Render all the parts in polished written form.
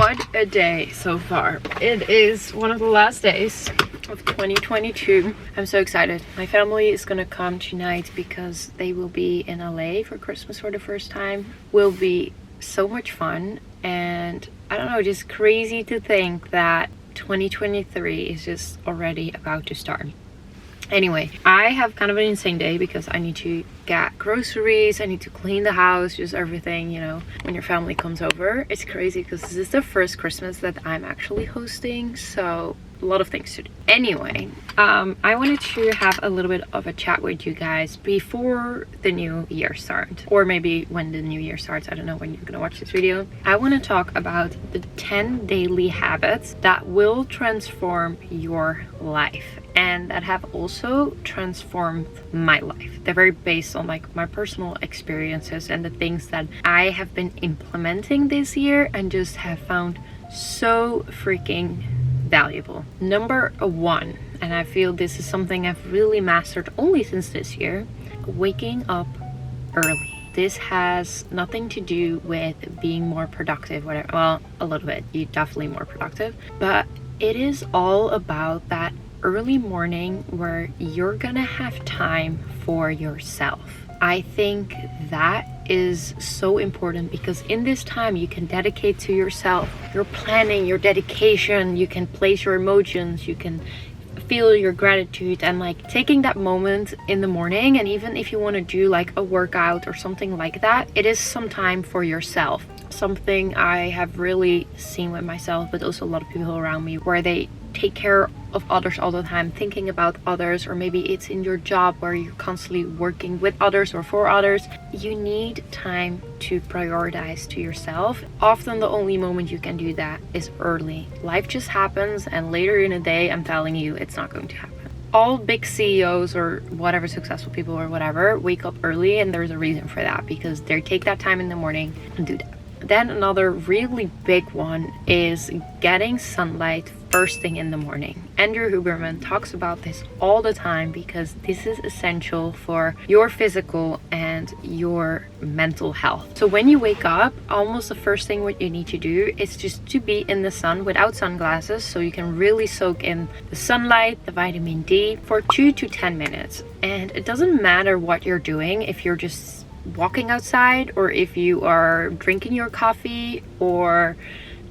What a day so far. It is one of the last days of 2022. I'm so excited. My family is gonna come tonight because they will be in LA for Christmas for the first time. Will be so much fun, and I don't know, just crazy to think that 2023 is just already about to start. Anyway, I have kind of an insane day because I need to get groceries, I need to clean the house, just everything, you know, when your family comes over. It's crazy because this is the first Christmas that I'm actually hosting, so a lot of things to do. Anyway, I wanted to have a little bit of a chat with you guys before the new year starts, or maybe when the new year starts. I don't know when you're gonna watch this video. I want to talk about the 10 daily habits that will transform your life and that have also transformed my life. They're very based on like my personal experiences and the things that I have been implementing this year and just have found so freaking valuable. Number one, and I feel this is something I've really mastered only since this year, waking up early. This has nothing to do with being more productive, whatever. Well, a little bit, you're definitely more productive, but it is all about that early morning where you're gonna have time for yourself. I think that is so important because in this time you can dedicate to yourself, your planning, your dedication, you can place your emotions, you can feel your gratitude, and like taking that moment in the morning. And even if you want to do like a workout or something like that, it is some time for yourself. Something I have really seen with myself, but also a lot of people around me, where they take care of others all the time, thinking about others, or maybe it's in your job where you're constantly working with others or for others. You need time to prioritize to yourself. Often the only moment you can do that is early. Life just happens, and later in the day, I'm telling you, it's not going to happen. All big CEOs or whatever, successful people or whatever, wake up early, and there's a reason for that, because they take that time in the morning and do that. Then another really big one is getting sunlight first thing in the morning. Andrew Huberman talks about this all the time because this is essential for your physical and your mental health. So when you wake up, almost the first thing what you need to do is just to be in the sun without sunglasses, so you can really soak in the sunlight, the vitamin D, for 2 to 10 minutes. And it doesn't matter what you're doing, if you're just walking outside, or if you are drinking your coffee, or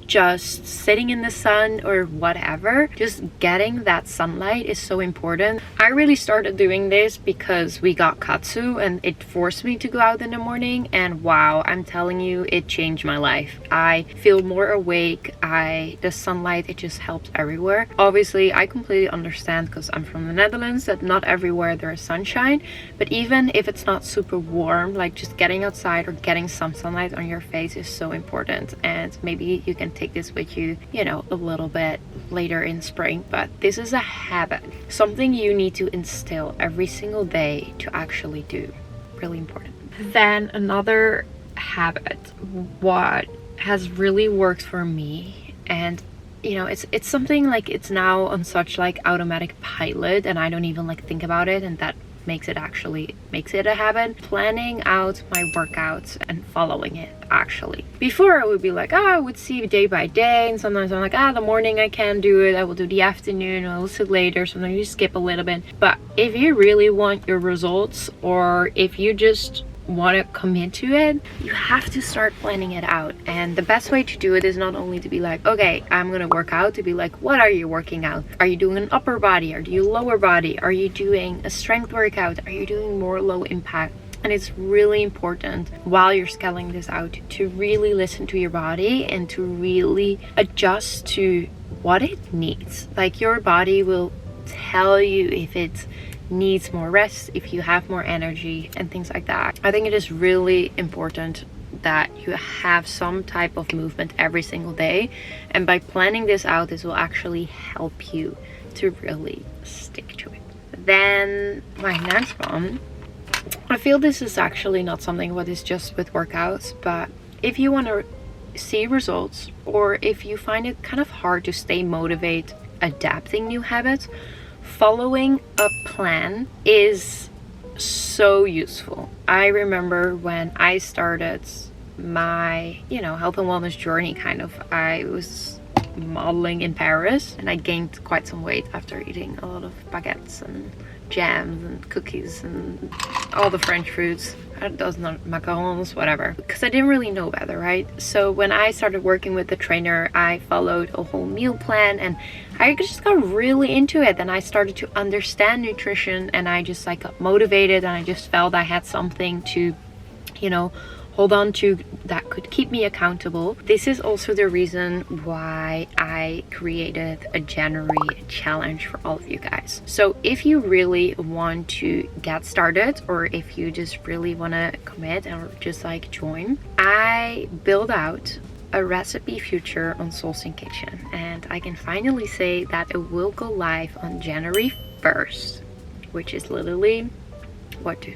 just sitting in the sun, or whatever. Just getting that sunlight is so important. I really started doing this because we got Katsu and it forced me to go out in the morning, and wow, I'm telling you, it changed my life. I feel more awake. The sunlight, it just helps everywhere. Obviously, I completely understand, because I'm from the Netherlands, that not everywhere there is sunshine, but even if it's not super warm, like just getting outside or getting some sunlight on your face is so important. And maybe you can take this with you, you know, a little bit later in spring, but this is a habit, something you need to instill every single day to actually do. Really important. Then another habit, what has really worked for me, and you know, it's something like it's now on such like automatic pilot, and I don't even like think about it, and that makes it a habit. Planning out my workouts and following it. Actually, before I would be like, I would see day by day, and sometimes I'm like, the morning I can't do it, I will do the afternoon, I will sit later, sometimes you skip a little bit. But if you really want your results, or if you just want to commit to it, you have to start planning it out. And the best way to do it is not only to be like, okay, I'm gonna work out, to be like, what are you working out? Are you doing an upper body? Are you lower body? Are you doing a strength workout? Are you doing more low impact? And it's really important while you're scaling this out to really listen to your body and to really adjust to what it needs. Like, your body will tell you if it needs more rest, if you have more energy, and things like that. I think it is really important that you have some type of movement every single day, and by planning this out, this will actually help you to really stick to it. Then my next one, I feel this is actually not something what is just with workouts, but if you want to see results, or if you find it kind of hard to stay motivated adapting new habits, following a plan is so useful. I remember when I started my, you know, health and wellness journey kind of. I was modeling in Paris and I gained quite some weight after eating a lot of baguettes and jams and cookies and all the French foods, dozen macarons, whatever, because I didn't really know better, right? So when I started working with the trainer, I followed a whole meal plan and I just got really into it, and I started to understand nutrition, and I just like got motivated, and I just felt I had something to, you know, hold on to that could keep me accountable. This is also the reason why I created a January challenge for all of you guys. So if you really want to get started, or if you just really want to commit or just like join, I build out a recipe future on Soulsing Kitchen, and I can finally say that it will go live on January 1st, which is literally what,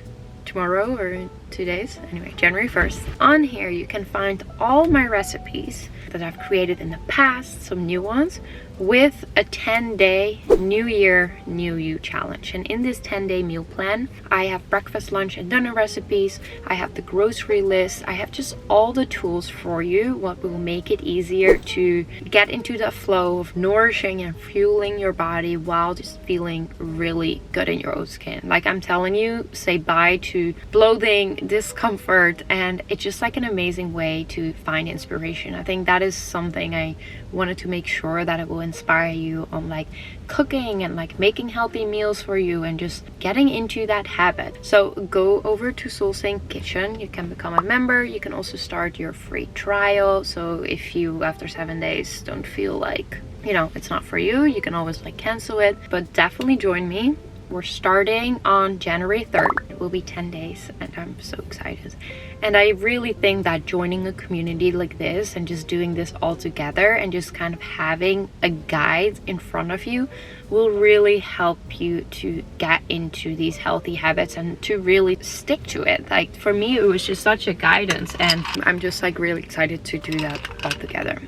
tomorrow or in 2 days? Anyway, January 1st. On here you can find all my recipes that I've created in the past, some new ones, with a 10-day New Year, New You challenge. And in this 10-day meal plan, I have breakfast, lunch, and dinner recipes. I have the grocery list. I have just all the tools for you, what will make it easier to get into the flow of nourishing and fueling your body while just feeling really good in your own skin. Like I'm telling you, say bye to bloating, discomfort, and it's just like an amazing way to find inspiration. I think that is something I wanted to make sure that it will inspire you on like cooking and like making healthy meals for you and just getting into that habit. So go over to Soulsing Kitchen. You can become a member. You can also start your free trial. So if you after 7 days don't feel like, you know, it's not for you, you can always like cancel it, but definitely join me. We're starting on January 3rd. It will be 10 days and I'm so excited. And I really think that joining a community like this and just doing this all together and just kind of having a guide in front of you will really help you to get into these healthy habits and to really stick to it. Like for me, it was just such a guidance, and I'm just like really excited to do that all together.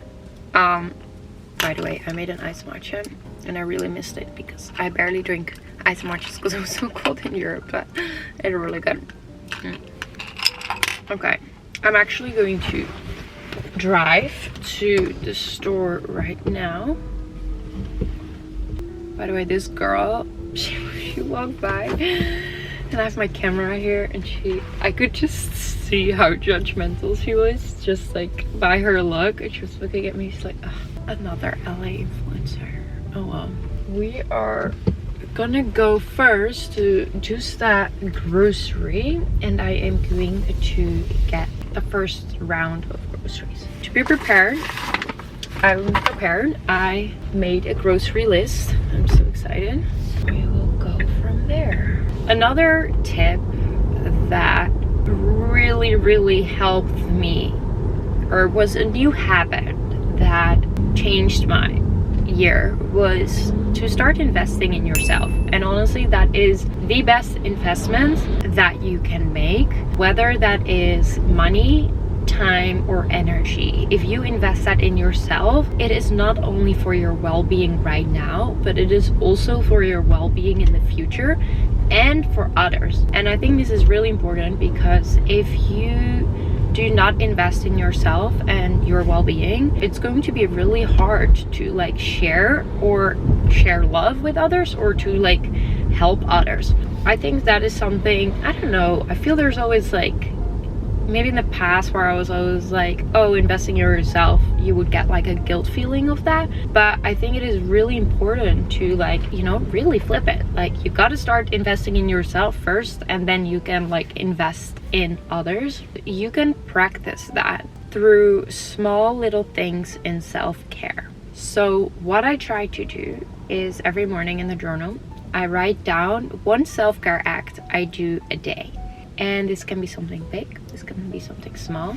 By the way, I made an ice matcha and I really missed it because I barely drink ice matchas because it was so cold in Europe, but it's really good. Okay, I'm actually going to drive to the store right now. By the way, this girl, she walked by and I have my camera here, and I could just see how judgmental she was just like by her look, and she was looking at me. She's like, oh, another LA influencer. Oh well. We are gonna go first to just that grocery, and I am going to get the first round of groceries. To be prepared, I'm prepared. I made a grocery list. I'm so excited. We will go from there. Another tip that really helped me, or was a new habit that changed my year, was to start investing in yourself. And honestly, that is the best investment that you can make, whether that is money, time, or energy. If you invest that in yourself, it is not only for your well-being right now, but it is also for your well-being in the future and for others. And I think this is really important, because if you do not invest in yourself and your well-being, it's going to be really hard to like share love with others, or to like help others. I think that is something, I don't know, I feel there's always like, maybe in the past where I was always like, oh, investing in yourself, you would get like a guilt feeling of that. But I think it is really important to like, you know, really flip it. Like you got to start investing in yourself first, and then you can like invest in others. You can practice that through small little things in self-care. So what I try to do is every morning in the journal, I write down one self-care act I do a day. And this can be something big, this can be something small.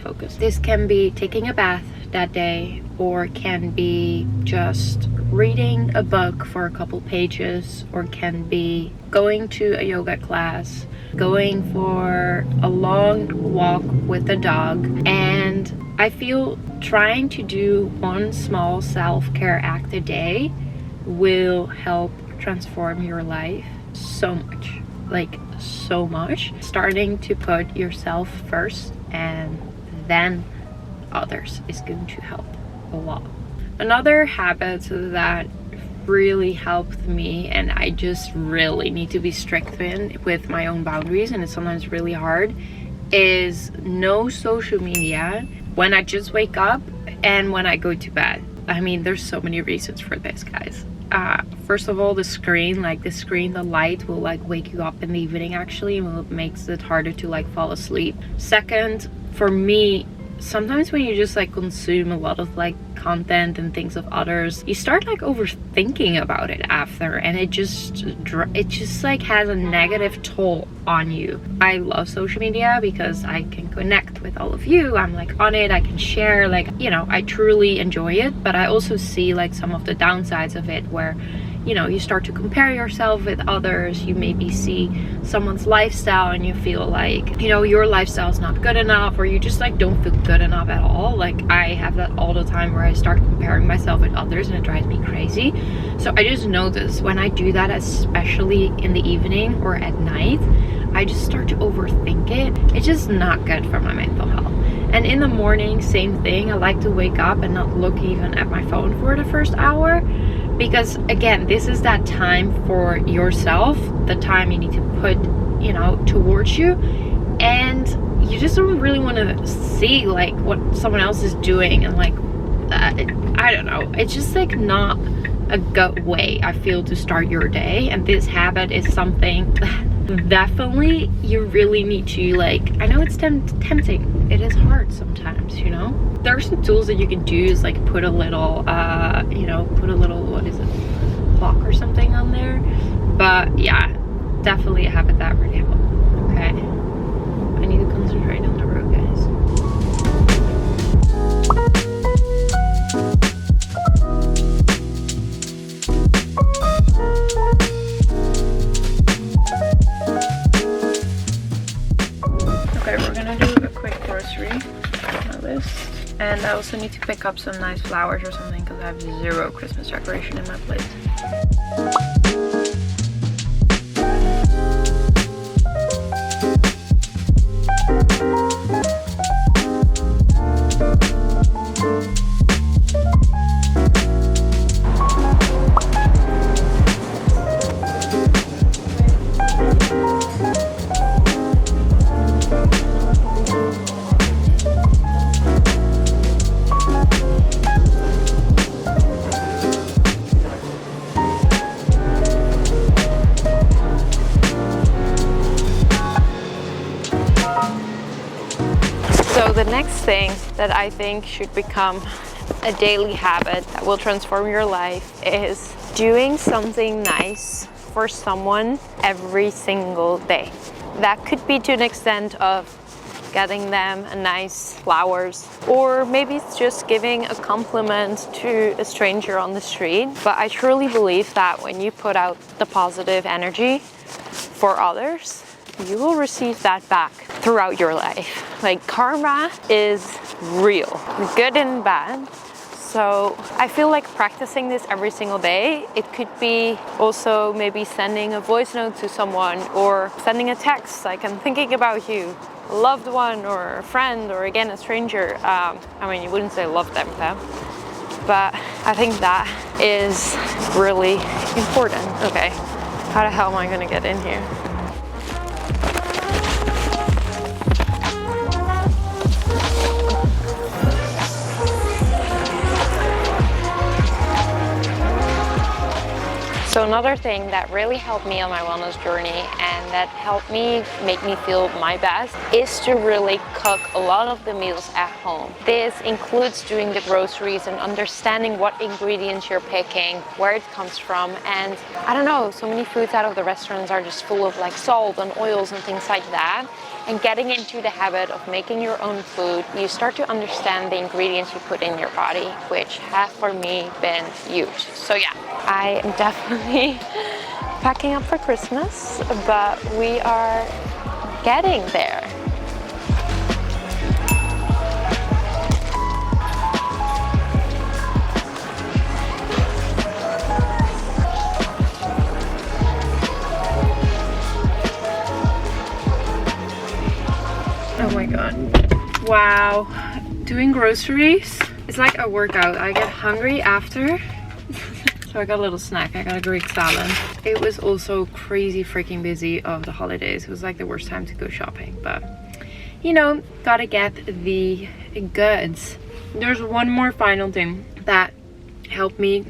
Focus. This can be taking a bath that day, or can be just reading a book for a couple pages, or can be going to a yoga class, going for a long walk with the dog. And I feel trying to do one small self-care act a day will help transform your life so much. Like so much. Starting to put yourself first and then others is going to help a lot. Another habit that really helped me, and I just really need to be strict with my own boundaries, and it's sometimes really hard, is no social media when I just wake up and when I go to bed. I mean, there's so many reasons for this, guys. First of all, the light will like wake you up in the evening actually, and it makes it harder to like fall asleep. Second, for me, sometimes when you just like consume a lot of like content and things of others, you start like overthinking about it after, and it just like has a negative toll on you. I love social media because I can connect with all of you. I'm like on it, I can share, like, you know, I truly enjoy it. But I also see like some of the downsides of it, where, you know, you start to compare yourself with others. You maybe see someone's lifestyle and you feel like, you know, your lifestyle is not good enough, or you just like don't feel good enough at all. Like I have that all the time where I start comparing myself with others, and it drives me crazy. So I just notice when I do that, especially in the evening or at night, I just start to overthink it. It's just not good for my mental health. And in the morning, same thing. I like to wake up and not look even at my phone for the first hour, because again, this is that time for yourself, the time you need to put, you know, towards you, and you just don't really want to see like what someone else is doing, and like I don't know, it's just like not a good way, I feel, to start your day. And this habit is something that definitely you really need to, like, I know it's tempting, it is hard sometimes, you know. There are some tools that you can do, is like put a little you know, what is it, clock or something on there. But yeah, definitely a habit that really helps. Okay, I need to concentrate on the road, guys. Okay, we're gonna do a quick grocery list. And I also need to pick up some nice flowers or something, because I have 0 Christmas decoration in my place. So the next thing that I think should become a daily habit that will transform your life is doing something nice for someone every single day. That could be to an extent of getting them a nice flowers, or maybe it's just giving a compliment to a stranger on the street. But I truly believe that when you put out the positive energy for others, you will receive that back throughout your life. Like, karma is real, good and bad. So I feel like practicing this every single day. It could be also maybe sending a voice note to someone, or sending a text like, I'm thinking about you, a loved one or a friend, or again a stranger. I mean, you wouldn't say love them though, but I think that is really important. Okay, how the hell am I gonna get in here? So another thing that really helped me on my wellness journey, and that helped me make me feel my best, is to really cook a lot of the meals at home. This includes doing the groceries and understanding what ingredients you're picking, where it comes from. And I don't know, so many foods out of the restaurants are just full of like salt and oils and things like that. And getting into the habit of making your own food, you start to understand the ingredients you put in your body, which have for me been huge. So yeah, I am definitely packing up for Christmas, but we are getting there. Oh my god, now doing groceries. It's like a workout. I get hungry after. So I got a little snack. I got a Greek salad. It was also crazy freaking busy of the holidays. It was like the worst time to go shopping, but you know, gotta get the goods. There's one more final thing that helped me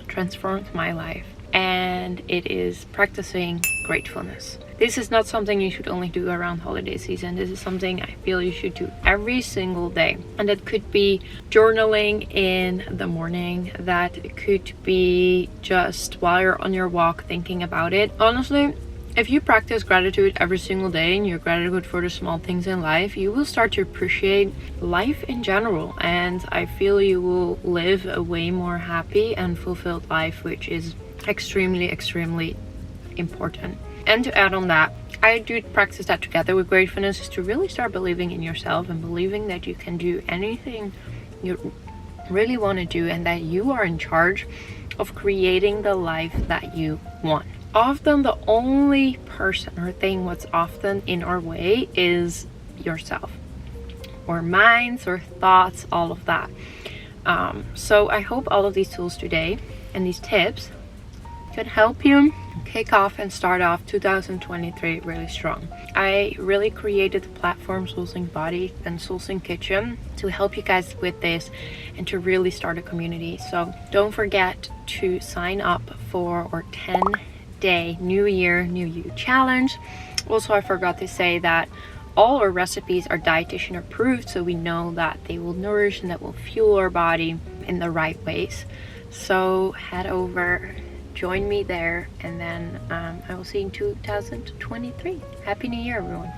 transform my life, and it is practicing gratefulness. This is not something you should only do around holiday season. This is something I feel you should do every single day. And that could be journaling in the morning. That could be just while you're on your walk thinking about it. Honestly, if you practice gratitude every single day and you're gratitude for the small things in life, you will start to appreciate life in general. And I feel you will live a way more happy and fulfilled life, which is extremely, extremely important. And to add on that, I do practice that together with gratefulness, is to really start believing in yourself and believing that you can do anything you really want to do and that you are in charge of creating the life that you want. Often the only person or thing what's often in our way is yourself, or minds, or thoughts, all of that. So I hope all of these tools today and these tips could help you kick off and start off 2023 really strong. I really created the platform Soulsync Body and Soulsync Kitchen to help you guys with this and to really start a community. So don't forget to sign up for our 10-day New Year, New You challenge. Also, I forgot to say that all our recipes are dietitian approved, so we know that they will nourish and that will fuel our body in the right ways. So head over, join me there, and then I will see you in 2023. Happy New Year, everyone.